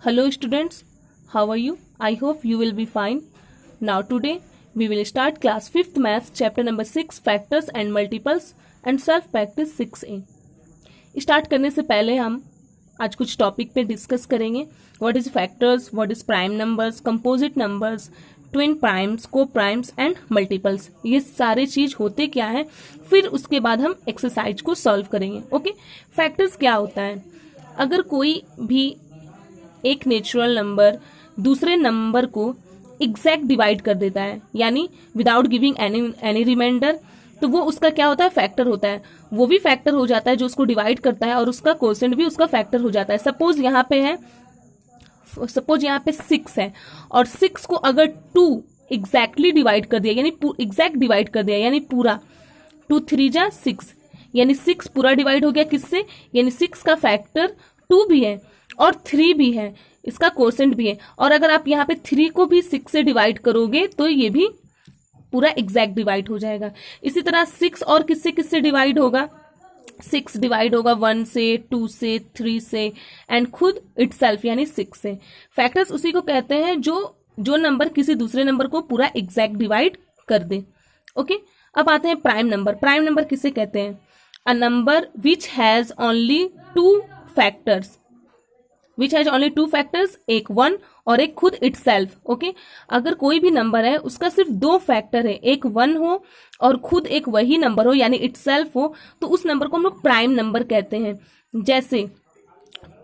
Hello students, how are you? I hope you will be fine. Now today we will start class 5th math chapter number 6 factors and multiples and self practice 6a. Start करने से पहले हम आज कुछ topic पे discuss करेंगे. What is factors, what is prime numbers, composite numbers, twin primes, को primes and multiples. ये सारे चीज होते क्या है, फिर उसके बाद हम एक्सरसाइज को सॉल्व करेंगे. ओके, फैक्टर्स क्या होता है? अगर कोई भी एक नेचुरल नंबर दूसरे नंबर को एग्जैक्ट डिवाइड कर देता है, यानी विदाउट गिविंग एनी रिमाइंडर, तो वो उसका क्या होता है, फैक्टर होता है. वो भी फैक्टर हो जाता है जो उसको डिवाइड करता है, और उसका कोसेंट भी उसका फैक्टर हो जाता है. सपोज यहाँ पे 6 है, और 6 को अगर 2 एग्जैक्टली डिवाइड कर दिया, यानी एग्जैक्ट डिवाइड कर दिया, यानी पूरा 2 3 जा 6, यानी 6 पूरा डिवाइड हो गया किससे, यानी 6 का फैक्टर 2 भी है और 3 भी है, इसका कोसेंट भी है. और अगर आप यहाँ पे 3 को भी 6 से डिवाइड करोगे तो ये भी पूरा एग्जैक्ट डिवाइड हो जाएगा. इसी तरह 6 और किससे किससे डिवाइड होगा, 6 डिवाइड होगा 1 से, 2 से, 3 से एंड खुद इटसेल्फ यानी 6 से. फैक्टर्स उसी को कहते हैं जो नंबर किसी दूसरे नंबर को पूरा एग्जैक्ट डिवाइड कर दे. ओके, अब आते हैं प्राइम नंबर. प्राइम नंबर किसे कहते हैं? A number which has only 2 factors. Which has only 2 factors, एक 1 और एक खुद इटसेल्फ. ओके, अगर कोई भी नंबर है उसका सिर्फ 2 फैक्टर है, एक 1 हो और खुद एक वही नंबर हो यानी इटसेल्फ हो, तो उस नंबर को हम लोग प्राइम नंबर कहते हैं. जैसे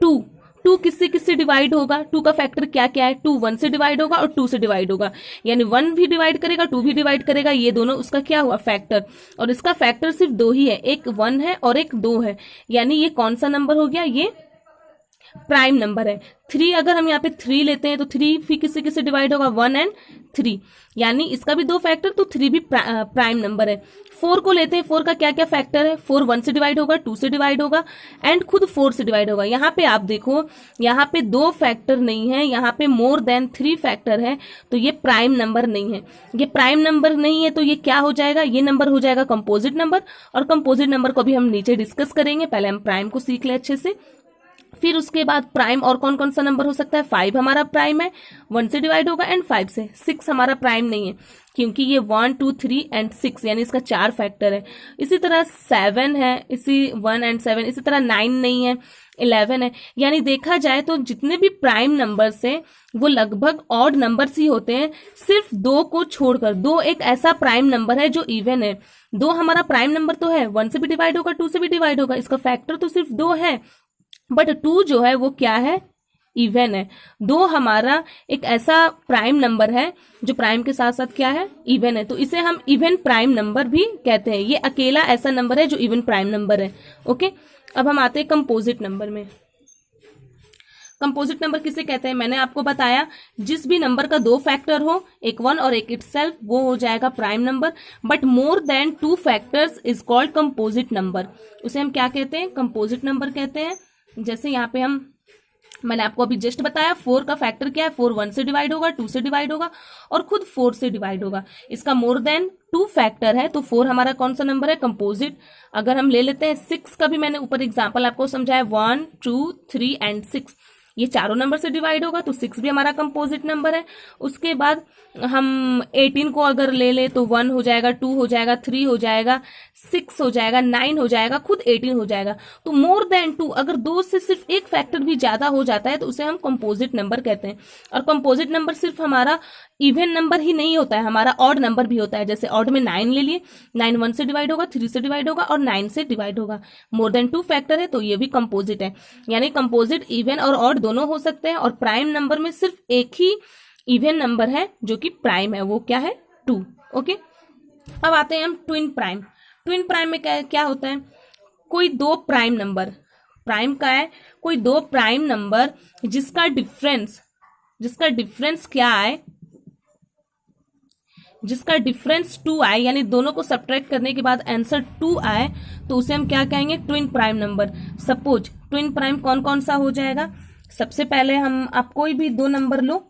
2 किससे किससे डिवाइड होगा, 2 का फैक्टर क्या क्या है, 2 1 से डिवाइड होगा और 2 से डिवाइड होगा, यानी 1 भी डिवाइड करेगा 2 भी डिवाइड करेगा, ये दोनों उसका क्या हुआ, फैक्टर. और इसका फैक्टर सिर्फ 2 ही है, एक 1 है और एक 2 है, यानी ये कौन सा नंबर हो गया, ये प्राइम नंबर है. 3 अगर हम यहाँ पे 3 लेते हैं तो 3 फिर किससे किससे डिवाइड होगा, 1 एंड 3, यानी इसका भी 2 फैक्टर, तो 3 भी प्राइम नंबर है. 4 को लेते हैं, 4 का क्या क्या फैक्टर है, 4 1 से डिवाइड होगा, 2 से डिवाइड होगा एंड खुद 4 से डिवाइड होगा. यहाँ पे आप देखो, यहाँ पे 2 फैक्टर नहीं है, यहाँ पे मोर देन 3 फैक्टर है, तो ये प्राइम नंबर नहीं है. ये प्राइम नंबर नहीं है तो ये क्या हो जाएगा, ये नंबर हो जाएगा कंपोजिट नंबर. और कंपोजिट नंबर को भी हम नीचे डिस्कस करेंगे, पहले हम प्राइम को सीख ले अच्छे से. फिर उसके बाद प्राइम और कौन कौन सा नंबर हो सकता है, 5 हमारा प्राइम है, 1 से डिवाइड होगा एंड 5 से. 6 हमारा प्राइम नहीं है क्योंकि ये 1 2 3 एंड 6 यानी इसका 4 फैक्टर है. इसी तरह 7 है, इसी 1 एंड 7. इसी तरह 9 नहीं है, 11 है. यानी देखा जाए तो जितने भी प्राइम नंबर्स हैं वो लगभग ऑड नंबर्स ही होते हैं, सिर्फ 2 को छोड़कर. 2 एक ऐसा प्राइम नंबर है जो इवन है. 2 हमारा प्राइम नंबर तो है, 1 से भी डिवाइड होगा 2 से भी डिवाइड होगा, इसका फैक्टर तो सिर्फ 2 है, बट 2 जो है वो क्या है, इवन है. 2 हमारा एक ऐसा प्राइम नंबर है जो प्राइम के साथ साथ क्या है, इवन है, तो इसे हम इवन प्राइम नंबर भी कहते हैं. ये अकेला ऐसा नंबर है जो इवन प्राइम नंबर है. ओके, अब हम आते हैं कंपोजिट नंबर में. कंपोजिट नंबर किसे कहते हैं, मैंने आपको बताया जिस भी नंबर का 2 फैक्टर हो, एक 1 और एक इटसेल्फ, वो हो जाएगा prime number. But more than 2 factors is called composite number. उसे हम क्या कहते हैं, कंपोजिट नंबर कहते हैं. जैसे यहाँ पे मैंने आपको अभी जस्ट बताया, 4 का फैक्टर क्या है, 4 1 से डिवाइड होगा, 2 से डिवाइड होगा और खुद 4 से डिवाइड होगा. इसका मोर देन 2 फैक्टर है, तो 4 हमारा कौन सा नंबर है, कंपोजिट. अगर हम ले लेते हैं 6 का भी, मैंने ऊपर एग्जांपल आपको समझाया, 1 2 3 एंड 6, ये चारों नंबर से डिवाइड होगा, तो 6 भी हमारा कंपोजिट नंबर है. उसके बाद हम 18 को अगर ले ले तो 1 हो जाएगा, 2 हो जाएगा, 3 हो जाएगा, 6 हो जाएगा, 9 हो जाएगा, खुद 18 हो जाएगा. तो मोर देन 2, अगर 2 से सिर्फ एक फैक्टर भी ज्यादा हो जाता है तो उसे हम कंपोजिट नंबर कहते हैं. और कंपोजिट नंबर सिर्फ हमारा इवन नंबर ही नहीं होता है, हमारा ऑड नंबर भी होता है. जैसे ऑड में 9 ले लिए, 9 1 से डिवाइड होगा, 3 से डिवाइड होगा और 9 से डिवाइड होगा. मोर देन 2 फैक्टर है तो ये भी कंपोजिट है. यानी कंपोजिट इवन और ऑड दोनों हो सकते हैं, और प्राइम नंबर में सिर्फ एक ही इवन नंबर है जो कि प्राइम है, वो क्या है, 2. ओके, अब आते हैं हम ट्विन प्राइम. ट्विन प्राइम में क्या होता है, कोई 2 प्राइम नंबर, प्राइम का है कोई 2 प्राइम नंबर जिसका डिफरेंस क्या आए, जिसका डिफरेंस 2 आए, यानी दोनों को सब्ट्रैक्ट करने के बाद आंसर 2 आए, तो उसे हम क्या कहेंगे, twin prime number. Suppose twin prime कौन कौन सा हो जाएगा, सबसे पहले आप कोई भी 2 नंबर लो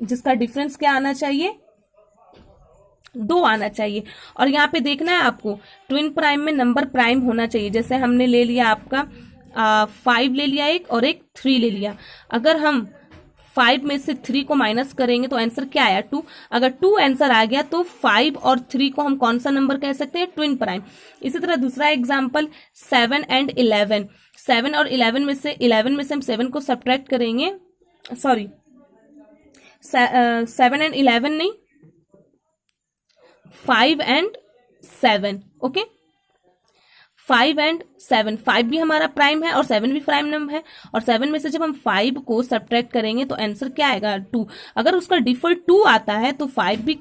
जिसका डिफरेंस क्या आना चाहिए, 2 आना चाहिए. और यहाँ पे देखना है आपको, ट्विन प्राइम में नंबर प्राइम होना चाहिए. जैसे हमने ले लिया आपका 5 ले लिया एक और एक 3 ले लिया. अगर हम 5 में से 3 को माइनस करेंगे तो आंसर क्या आया 2। अगर 2 आंसर आ गया तो 5 और 3 को हम कौन सा नंबर कह सकते हैं, ट्विन प्राइम। इसी तरह दूसरा एग्जांपल 7 एंड 11, 7 और 11 में से हम 7 को सब्ट्रैक्ट करेंगे, सॉरी 7 एंड 11 नहीं, 5 एंड 7, ओके 5 एंड 7, 5 भी हमारा प्राइम है और 7 भी प्राइम नंबर है, और 7 में से जब हम 5 को सब्ट्रैक्ट करेंगे तो आंसर क्या आएगा 2। अगर उसका डिफॉल्ट 2 आता है तो 5 भी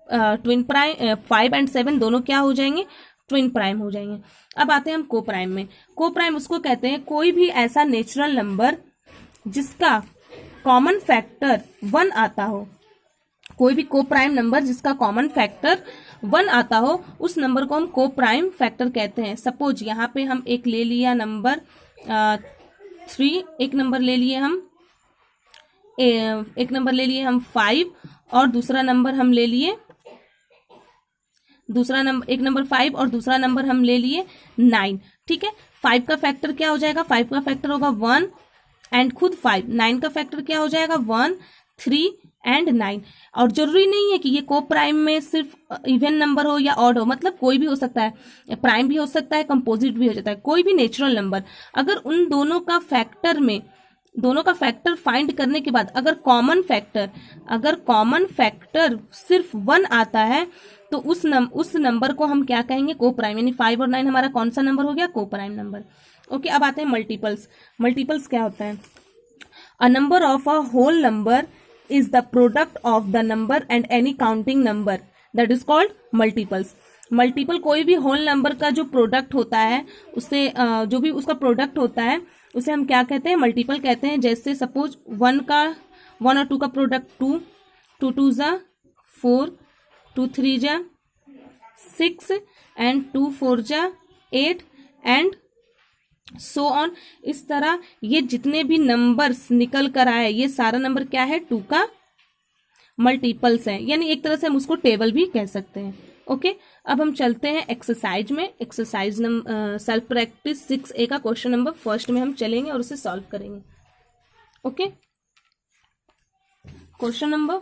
ट्विन प्राइम, 5 एंड 7 दोनों क्या हो जाएंगे, ट्विन प्राइम हो जाएंगे। अब आते हैं हम को प्राइम में। को प्राइम उसको कहते हैं कोई भी ऐसा नेचुरल नंबर जिसका कॉमन फैक्टर 1 आता हो, कोई भी को प्राइम नंबर जिसका कॉमन फैक्टर 1 आता हो, उस नंबर को हम को प्राइम फैक्टर कहते हैं। सपोज यहाँ पे हम एक ले लिया नंबर 3, एक नंबर ले लिए हम 5 और दूसरा नंबर हम ले लिए एक नंबर 5 और दूसरा नंबर हम ले लिए 9, ठीक है। 5 का फैक्टर क्या हो जाएगा, 5 का फैक्टर होगा 1 एंड खुद 5, 9 का फैक्टर क्या हो जाएगा 1, 3 एंड 9। और जरूरी नहीं है कि ये को प्राइम में सिर्फ इवन नंबर हो या ऑड हो, मतलब कोई भी हो सकता है, प्राइम भी हो सकता है, कंपोजिट भी हो जाता है, कोई भी नेचुरल नंबर अगर उन दोनों का फैक्टर फाइंड करने के बाद अगर कॉमन फैक्टर सिर्फ 1 आता है तो उस नंबर को हम क्या कहेंगे, को प्राइम। यानी 5 और 9 हमारा कौन सा नंबर हो गया, को प्राइम नंबर। ओके, अब आते हैं मल्टीपल्स क्या होता है। A number of a whole number is the product of the number and any counting number, that is called multiples। Multiple कोई भी होल नंबर का जो प्रोडक्ट होता है, उससे जो भी उसका प्रोडक्ट होता है उसे हम क्या कहते हैं, मल्टीपल कहते हैं। जैसे सपोज 1 और 2 का प्रोडक्ट 2, 2 2 जा 4, 2 3 जा 6 एंड 2 4 जा 8 एंड सो ऑन। इस तरह ये जितने भी नंबर्स निकल कर आए ये सारा नंबर क्या है, 2 का मल्टीपल्स है, यानी एक तरह से हम उसको टेबल भी कह सकते हैं। ओके, अब हम चलते हैं एक्सरसाइज में। एक्सरसाइज सेल्फ प्रैक्टिस 6A का क्वेश्चन नंबर फर्स्ट में हम चलेंगे और उसे सॉल्व करेंगे। ओके, क्वेश्चन नंबर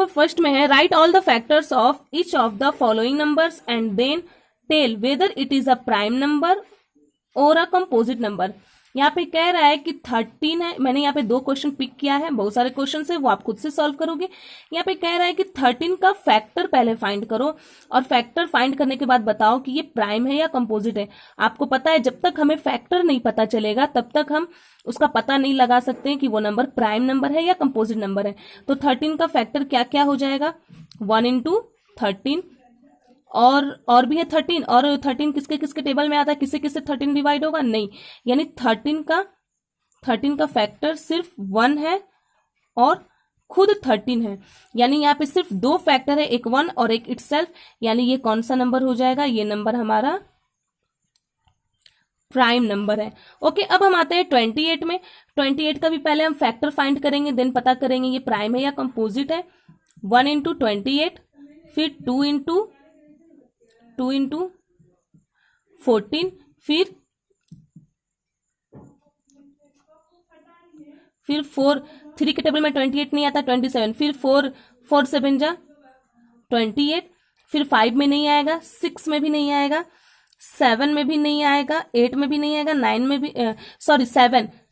फर्स्ट में है right all the factors of each of the following numbers and then tell whether it is a prime number और अ कंपोजिट नंबर। यहाँ पे कह रहा है कि 13 है, मैंने यहाँ पे 2 क्वेश्चन पिक किया है, बहुत सारे क्वेश्चन है वो आप खुद से सॉल्व करोगे। यहाँ पे कह रहा है कि 13 का फैक्टर पहले फाइंड करो और फैक्टर फाइंड करने के बाद बताओ कि ये प्राइम है या कंपोजिट है। आपको पता है जब तक हमें फैक्टर नहीं पता चलेगा तब तक हम उसका पता नहीं लगा सकते हैं कि वो नंबर प्राइम नंबर है या कंपोजिट नंबर है। तो 13 का फैक्टर क्या क्या हो जाएगा, 1 into 13 और भी है 13, और 13 किसके किसके टेबल में आता है, किससे किससे 13 डिवाइड होगा, नहीं। यानी 13 का फैक्टर सिर्फ 1 है और खुद 13 है, यानी यहाँ पे सिर्फ 2 फैक्टर है, एक 1 और एक इटसेल्फ। यानी ये कौन सा नंबर हो जाएगा, ये नंबर हमारा प्राइम नंबर है। ओके, अब हम आते हैं 28 में। 28 का भी पहले हम फैक्टर फाइंड करेंगे, देन पता करेंगे ये प्राइम है या कंपोजिट है। 1 into 28, फिर 2 into 14, फिर 4, 3 के टेबल में 28 नहीं आता, 27, फिर 4 7 जा 28, फिर 5 में नहीं आएगा, 6 में भी नहीं आएगा, 7 में भी नहीं आएगा, 8 में भी नहीं आएगा, 9 में भी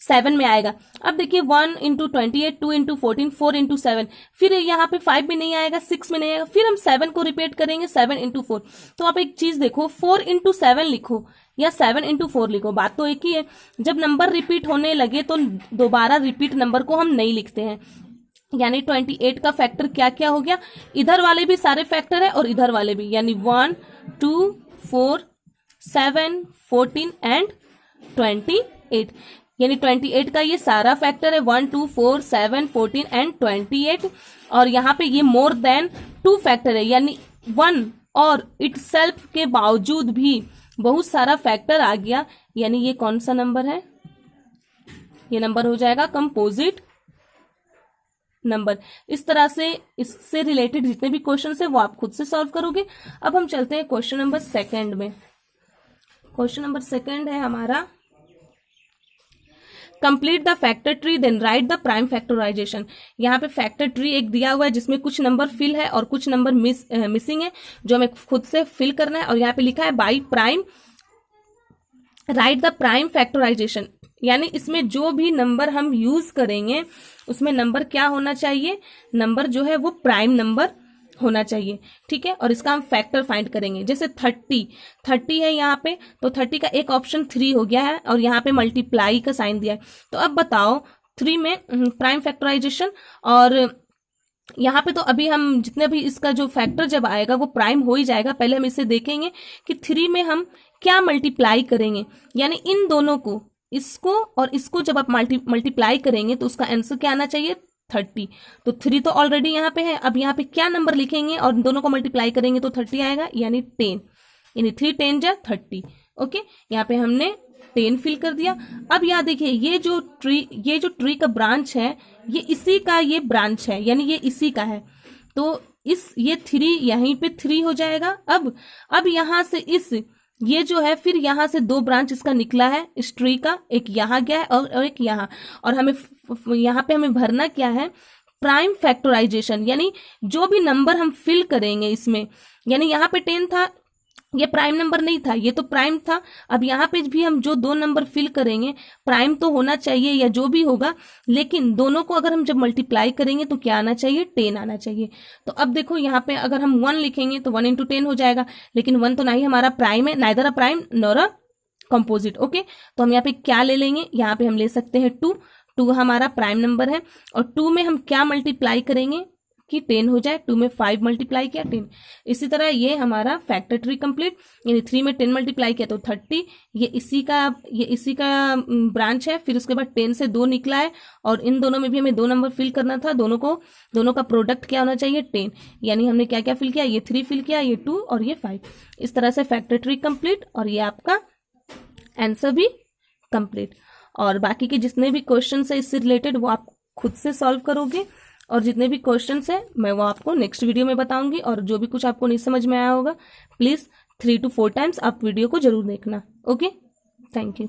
7 में आएगा। अब देखिए 1 into 28, 2 into 14, 4 into 7, फिर यहाँ पे 5 भी नहीं आएगा, 6 में नहीं आएगा, फिर हम 7 को रिपीट करेंगे, 7 into 4। तो आप एक चीज देखो, 4 into 7 लिखो या 7 into 4 लिखो, बात तो एक ही है। जब नंबर रिपीट होने लगे तो दोबारा रिपीट नंबर को हम नहीं लिखते हैं। यानी 28 का फैक्टर क्या क्या हो गया, इधर वाले भी सारे फैक्टर है और इधर वाले भी, यानी 1 2 4 7 14 एंड 28। यानी 28 का ये सारा फैक्टर है 1 2 4 7 14 एंड 28, और यहाँ पे ये मोर देन 2 फैक्टर है, यानी 1 और इटसेल्फ के बावजूद भी बहुत सारा फैक्टर आ गया। यानी ये कौन सा नंबर है, ये नंबर हो जाएगा कंपोजिट नंबर। इस तरह से इससे रिलेटेड जितने भी क्वेश्चन है वो आप खुद से सॉल्व करोगे। अब हम चलते हैं क्वेश्चन नंबर सेकंड में। क्वेश्चन नंबर सेकंड है हमारा complete the factor tree then write the prime factorization. यहाँ पे फैक्टर ट्री एक दिया हुआ है जिसमें कुछ नंबर फिल है और कुछ नंबर मिसिंग है जो हमें खुद से फिल करना है, और यहाँ पे लिखा है by prime write the prime factorization, यानी इसमें जो भी नंबर हम यूज करेंगे उसमें नंबर क्या होना चाहिए, नंबर जो है वो प्राइम नंबर होना चाहिए, ठीक है। और इसका हम फैक्टर फाइंड करेंगे। जैसे 30 है यहाँ पे, तो 30 का एक ऑप्शन 3 हो गया है और यहाँ पे मल्टीप्लाई का साइन दिया है। तो अब बताओ 3 में प्राइम फैक्टराइजेशन, और यहाँ पे तो अभी हम जितने भी इसका जो फैक्टर जब आएगा वो प्राइम हो ही जाएगा। पहले हम इसे देखेंगे कि 3 में हम क्या मल्टीप्लाई करेंगे, यानी इन दोनों को, इसको और इसको जब आप मल्टीप्लाई करेंगे तो उसका आंसर क्या आना चाहिए, 30। तो 3 तो ऑलरेडी यहाँ पे है, अब यहाँ पे क्या नंबर लिखेंगे और दोनों को मल्टीप्लाई करेंगे तो 30 आएगा, यानी 10, यानी 3 10 जा 30। ओके, यहाँ पे हमने 10 फिल कर दिया। अब यहाँ देखिए ये जो ट्री का ब्रांच है ये इसी का ये ब्रांच है, यानी ये इसी का है, तो ये 3 यहीं पे 3 हो जाएगा। अब यहाँ से ये जो है फिर यहाँ से 2 ब्रांच इसका निकला है इस ट्री का, एक यहाँ गया है और एक यहाँ, और हमें यहाँ पे हमें भरना क्या है, प्राइम फैक्टराइजेशन, यानी जो भी नंबर हम फिल करेंगे इसमें, यानी यहाँ पे 10 था, ये प्राइम नंबर नहीं था, ये तो प्राइम था। अब यहाँ पे भी हम जो 2 नंबर फिल करेंगे प्राइम तो होना चाहिए या जो भी होगा, लेकिन दोनों को अगर हम जब मल्टीप्लाई करेंगे तो क्या आना चाहिए, 10 आना चाहिए। तो अब देखो यहाँ पे अगर हम 1 लिखेंगे तो 1 into 10 हो जाएगा, लेकिन 1 तो ना ही हमारा प्राइम है, neither a prime nor a composite. Okay, तो हम यहाँ पे क्या ले लेंगे, यहाँ पे हम ले सकते हैं 2 हमारा प्राइम नंबर है, और 2 में हम क्या मल्टीप्लाई करेंगे कि 10 हो जाए, 2 में 5 मल्टीप्लाई किया 10। इसी तरह ये हमारा फैक्टर ट्री कंप्लीट, यानी 3 में 10 मल्टीप्लाई किया तो 30, ये इसी का ब्रांच है। फिर उसके बाद 10 से 2 निकला है और इन दोनों में भी हमें 2 नंबर फिल करना था, दोनों का प्रोडक्ट क्या होना चाहिए, 10, यानी हमने क्या क्या फिल किया, ये 3 फिल किया, ये 2 और ये 5। इस तरह से फैक्टर ट्री कंप्लीट, और ये आपका आंसर भी कंप्लीट। और बाकी के जितने भी क्वेश्चन है इससे रिलेटेड वो आप खुद से सॉल्व करोगे, और जितने भी क्वेश्चंस हैं मैं वो आपको नेक्स्ट वीडियो में बताऊंगी। और जो भी कुछ आपको नहीं समझ में आया होगा प्लीज 3 to 4 टाइम्स आप वीडियो को जरूर देखना। Okay, thank you.